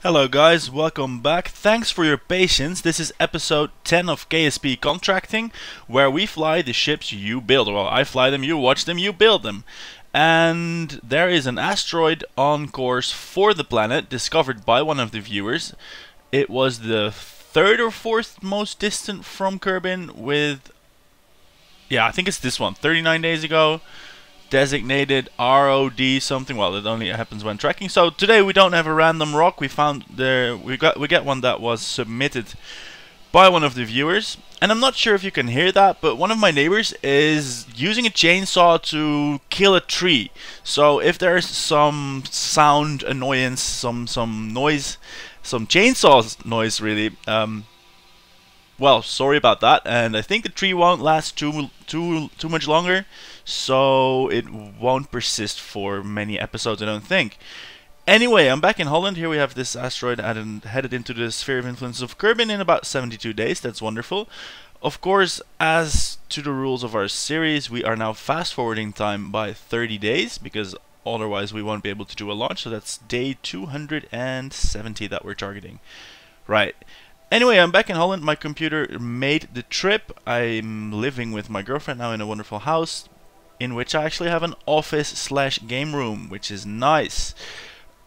Hello guys, welcome back. Thanks for your patience. This is episode 10 of KSP Contracting, where we fly the ships you build. Well, I fly them, you watch them, you build them. And there is an asteroid on course for the planet, discovered by one of the viewers. It was the third or fourth most distant from Kerbin with... yeah, I think it's this one, 39 days ago. Designated ROD something. Well, it only happens when tracking. So today we don't have a random rock. We found we get one that was submitted by one of the viewers, and I'm not sure if you can hear that, but one of my neighbors is using a chainsaw to kill a tree. So if there's some sound annoyance, some noise, some chainsaw noise really, well, sorry about that, and I think the tree won't last too much longer, so it won't persist for many episodes, I don't think. Anyway, I'm back in Holland. Here we have this asteroid headed into the sphere of influence of Kerbin in about 72 days. That's wonderful. Of course, as to the rules of our series, we are now fast forwarding time by 30 days, because otherwise we won't be able to do a launch, so that's day 270 that we're targeting. Right. Anyway, I'm back in Holland. My computer made the trip. I'm living with my girlfriend now in a wonderful house, in which I actually have an office/game room, which is nice.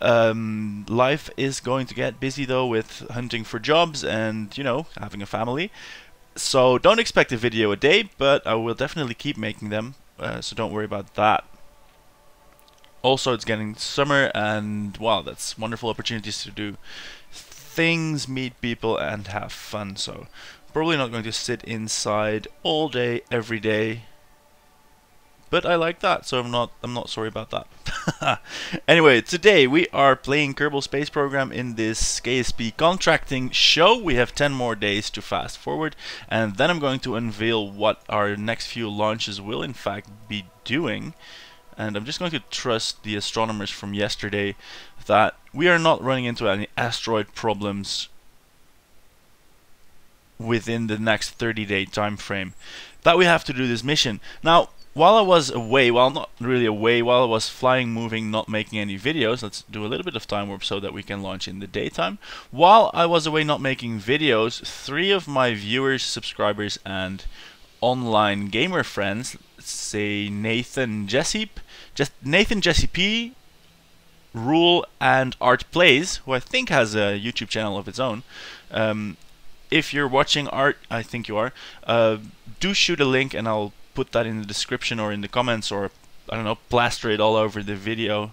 Life is going to get busy though with hunting for jobs and, you know, having a family. So don't expect a video a day, but I will definitely keep making them, so don't worry about that. Also, it's getting summer, and wow, that's wonderful opportunities to do things, meet people, and have fun. So probably not going to sit inside all day every day, but I like that, so I'm not sorry about that. Anyway, today we are playing Kerbal Space Program in this KSP Contracting show. We have 10 more days to fast forward, and then I'm going to unveil what our next few launches will in fact be doing. And I'm just going to trust the astronomers from yesterday that we are not running into any asteroid problems within the next 30-day time frame that we have to do this mission. Now, while I was away, well, not really away, while I was flying, moving, not making any videos, let's do a little bit of time warp so that we can launch in the daytime. While I was away not making videos, 3 of my viewers, subscribers, and online gamer friends, say Nathan Jesse P, Rule, and Art Plays, who I think has a YouTube channel of its own. If you're watching, Art, I think you are, do shoot a link and I'll put that in the description or in the comments, or I don't know, plaster it all over the video,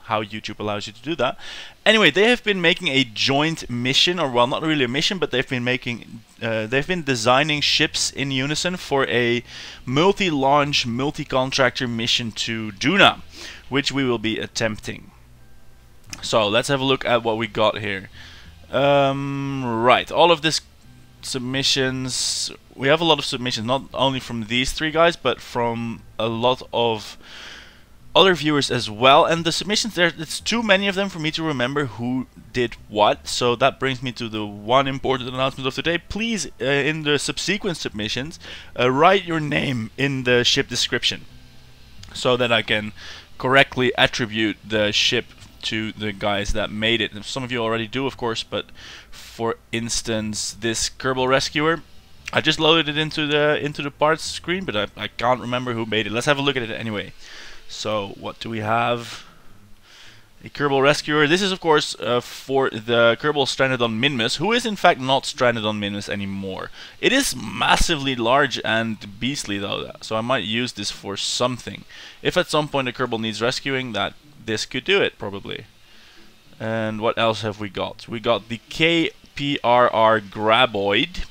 how YouTube allows you to do that. Anyway, they have been making a joint mission, or well, not really a mission, but they've been designing ships in unison for a multi-launch, multi-contractor mission to Duna, which we will be attempting. So let's have a look at what we got here. Right, all of this submissions, we have a lot of submissions, not only from these 3 guys, but from a lot of other viewers as well. And the submissions there, it's too many of them for me to remember who did what. So that brings me to the one important announcement of today. Please, in the subsequent submissions, write your name in the ship description, so that I can correctly attribute the ship to the guys that made it. And some of you already do, of course, but for instance, this Kerbal Rescuer, I just loaded it into the parts screen, but I can't remember who made it. Let's have a look at it anyway. So what do we have? A Kerbal Rescuer. This is of course for the Kerbal stranded on Minmus, who is in fact not stranded on Minmus anymore. It is massively large and beastly though, so I might use this for something. If at some point a Kerbal needs rescuing, this could do it probably. And what else have we got? We got the KPRR Graboid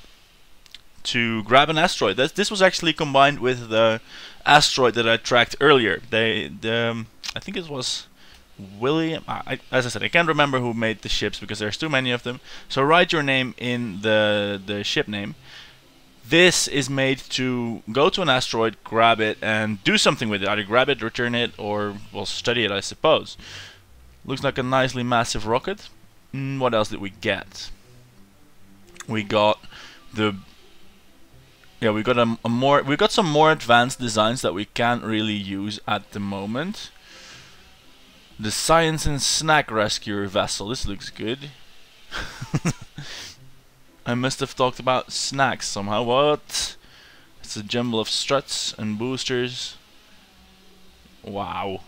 to grab an asteroid. This was actually combined with the asteroid that I tracked earlier. I think it was William. As I said, I can't remember who made the ships because there's too many of them. So write your name in the ship name. This is made to go to an asteroid, grab it, and do something with it. Either grab it, return it, or well, study it, I suppose. Looks like a nicely massive rocket. What else did we get? We got the... yeah, we got some more advanced designs that we can't really use at the moment. The Science and Snack Rescuer vessel. This looks good. I must have talked about snacks somehow. What? It's a jumble of struts and boosters. Wow.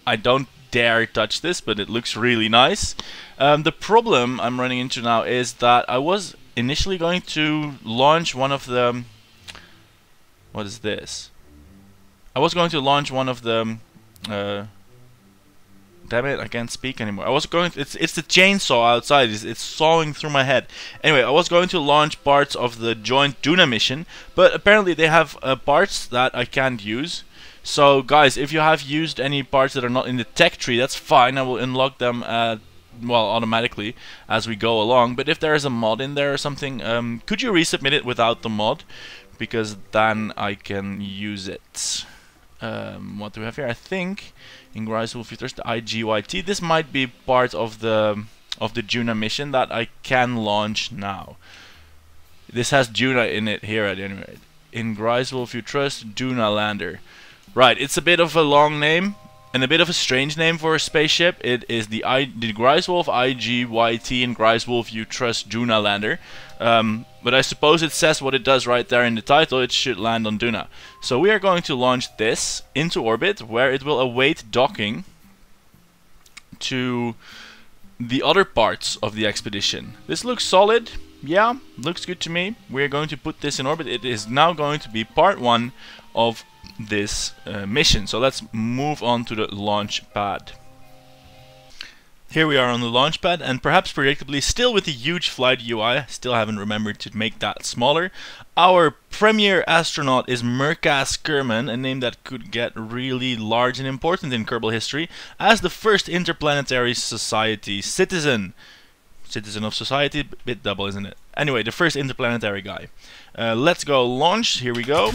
I don't dare touch this, but it looks really nice. The problem I'm running into now is that I was initially going to launch one of the... What is this? I was going to launch one of the... damn it, I can't speak anymore. I was going to, it's the chainsaw outside. It's sawing through my head. Anyway, I was going to launch parts of the joint Duna mission, but apparently they have parts that I can't use. So guys, if you have used any parts that are not in the tech tree, that's fine. I will unlock them well, automatically as we go along. But if there is a mod in there or something, could you resubmit it without the mod? Because then I can use it. What do we have here? I think in Griswold Futures the IGYT. This might be part of the Juna mission that I can launch now. This has Juna in it here at any rate. In Griswold Futures Juna Lander. Right, it's a bit of a long name and a bit of a strange name for a spaceship. It is the Griswold IGYT in Griswold You Trust Juna Lander. But I suppose it says what it does right there in the title. It should land on Duna. So we are going to launch this into orbit, where it will await docking to the other parts of the expedition. This looks solid. Yeah, looks good to me. We are going to put this in orbit. It is now going to be part 1 of this mission. So let's move on to the launch pad. Here we are on the launch pad, and perhaps predictably still with the huge flight UI. Still haven't remembered to make that smaller. Our premier astronaut is Merkas Kerman, a name that could get really large and important in Kerbal history, as the first Interplanetary Society citizen. Citizen of Society, bit double, isn't it? Anyway, the first interplanetary guy. Let's go launch. Here we go.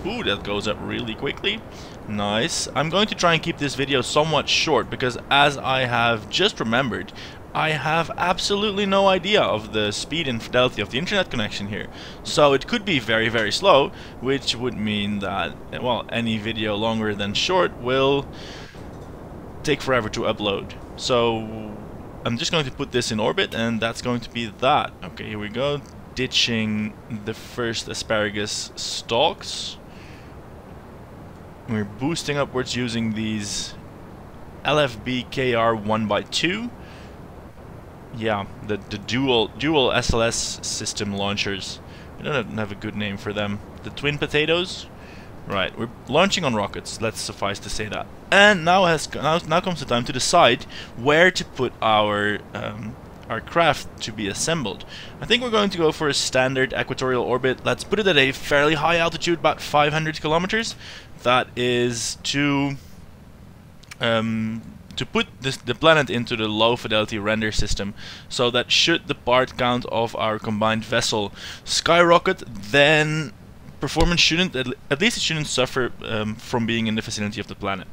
Ooh, that goes up really quickly. Nice. I'm going to try and keep this video somewhat short, because as I have just remembered, I have absolutely no idea of the speed and fidelity of the internet connection here. So it could be very, very slow, which would mean that, well, any video longer than short will take forever to upload. So I'm just going to put this in orbit, and that's going to be that. Okay, here we go. Ditching the first asparagus stalks. We're boosting upwards using these LFB KR 1x2. Yeah, the dual SLS system launchers. I don't have a good name for them. The twin potatoes. Right, we're launching on rockets. Let's suffice to say that. And now comes the time to decide where to put our craft to be assembled. I think we're going to go for a standard equatorial orbit. Let's put it at a fairly high altitude, about 500 kilometers. That is to put the planet into the low fidelity render system, so that should the part count of our combined vessel skyrocket, then performance shouldn't, at least it shouldn't suffer from being in the vicinity of the planet.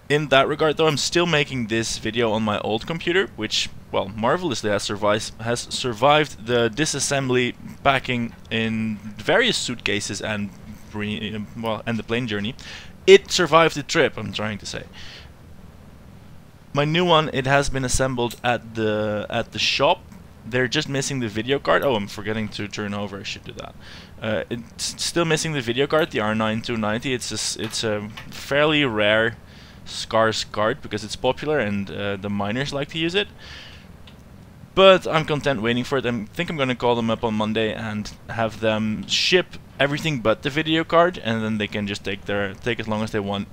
In that regard though, I'm still making this video on my old computer, which, well, marvelously has survived the disassembly, packing in various suitcases and the plane journey. It survived the trip, I'm trying to say. My new one, it has been assembled at the shop. They're just missing the video card. Oh, I'm forgetting to turn over. I should do that. It's still missing the video card, the R9290. It's a fairly rare, scarce card because it's popular and the miners like to use it. But I'm content waiting for it. I think I'm going to call them up on Monday and have them ship everything but the video card, and then they can just take as long as they want,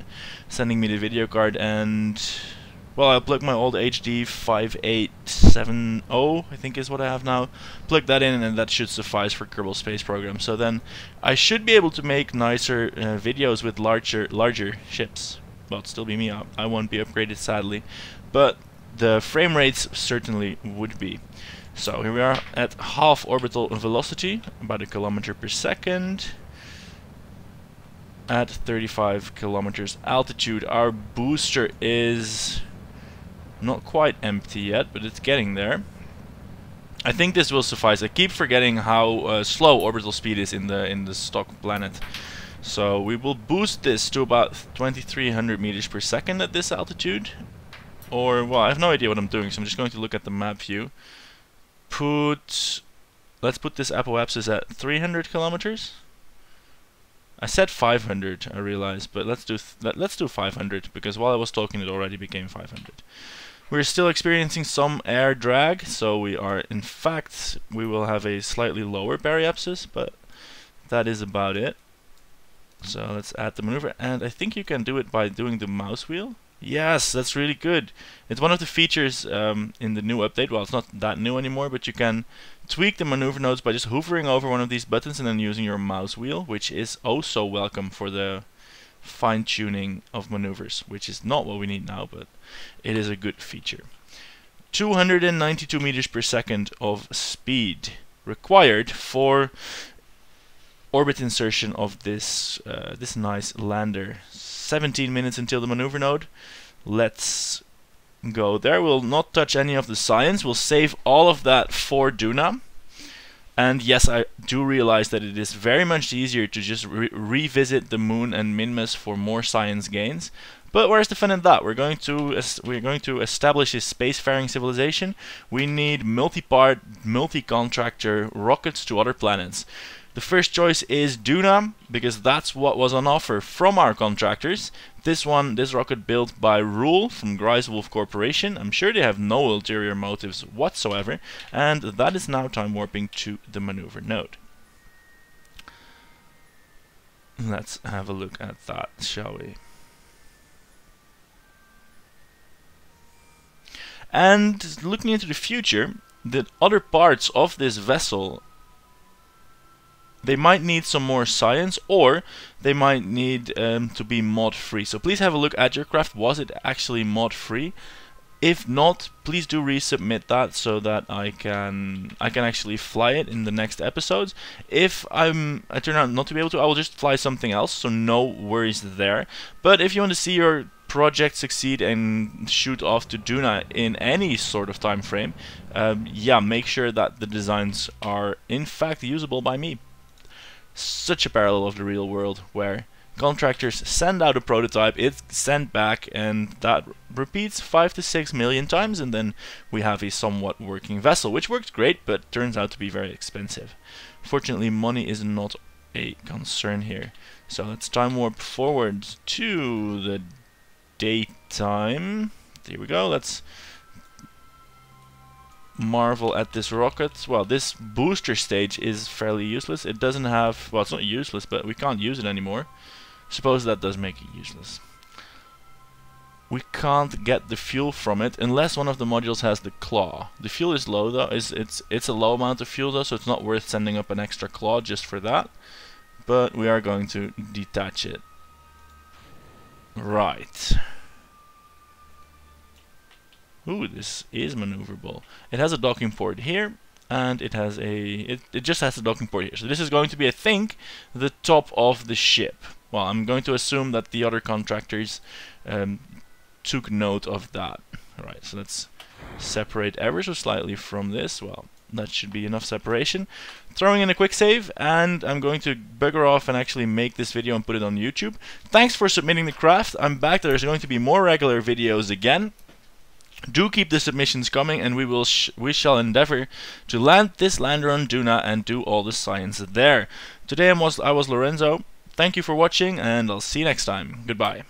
sending me the video card. And well, I'll plug my old HD 5870, I think is what I have now. Plug that in, and that should suffice for Kerbal Space Program. So then I should be able to make nicer videos with larger ships. Well, it'll still be me. I won't be upgraded, sadly, but the frame rates certainly would be. So here we are at half orbital velocity, about 1 kilometer per second. At 35 kilometers altitude, our booster is not quite empty yet, but it's getting there. I think this will suffice. I keep forgetting how slow orbital speed is in the stock planet. So we will boost this to about 2300 meters per second at this altitude. Or, well, I have no idea what I'm doing, so I'm just going to look at the map view. Let's put this apoapsis at 300 kilometers. I said 500, I realized, but let's do 500, because while I was talking it already became 500. We're still experiencing some air drag, so we will have a slightly lower baryapsis, but that is about it. So let's add the maneuver, and I think you can do it by doing the mouse wheel. Yes, that's really good. It's one of the features in the new update. Well, it's not that new anymore, but you can tweak the maneuver nodes by just hovering over one of these buttons and then using your mouse wheel, which is also welcome for the fine-tuning of maneuvers, which is not what we need now, but it is a good feature. 292 meters per second of speed required for orbit insertion of this this nice lander. 17 minutes until the maneuver node. Let's go there. We'll not touch any of the science. We'll save all of that for Duna. And yes, I do realize that it is very much easier to just revisit the moon and Minmus for more science gains. But where's the fun in that? We're going to establish a spacefaring civilization. We need multi-part, multi-contractor rockets to other planets. The first choice is Duna, because that's what was on offer from our contractors. This rocket built by Rule from Greiswolf Corporation. I'm sure they have no ulterior motives whatsoever, and that is now time warping to the maneuver node. Let's have a look at that, shall we? And looking into the future, the other parts of this vessel, they might need some more science, or they might need to be mod free. So please have a look at your craft. Was it actually mod free? If not, please do resubmit that so that I can actually fly it in the next episodes. If I turn out not to be able to, I will just fly something else, so no worries there. But if you want to see your project succeed and shoot off to Duna in any sort of time frame, yeah, make sure that the designs are in fact usable by me. Such a parallel of the real world, where contractors send out a prototype, it's sent back, and that repeats 5 to 6 million times, and then we have a somewhat working vessel, which works great, but turns out to be very expensive. Fortunately, money is not a concern here. So let's time warp forward to the daytime. There we go. Let's marvel at this rocket. Well, this booster stage is fairly useless. It doesn't have, well, it's not useless, but we can't use it anymore. Suppose that does make it useless. We can't get the fuel from it unless one of the modules has the claw. The fuel is low though. It's a low amount of fuel though, so it's not worth sending up an extra claw just for that. But we are going to detach it. Right. Ooh, this is maneuverable. It has a docking port here, and it has it just has a docking port here. So this is going to be, I think, the top of the ship. Well, I'm going to assume that the other contractors took note of that. Alright, so let's separate ever so slightly from this. Well, that should be enough separation. Throwing in a quick save, and I'm going to bugger off and actually make this video and put it on YouTube. Thanks for submitting the craft. I'm back. There's going to be more regular videos again. Do keep the submissions coming, and we shall endeavor to land this lander on Duna and do all the science there. Today I was Lorenzo. Thank you for watching, and I'll see you next time. Goodbye.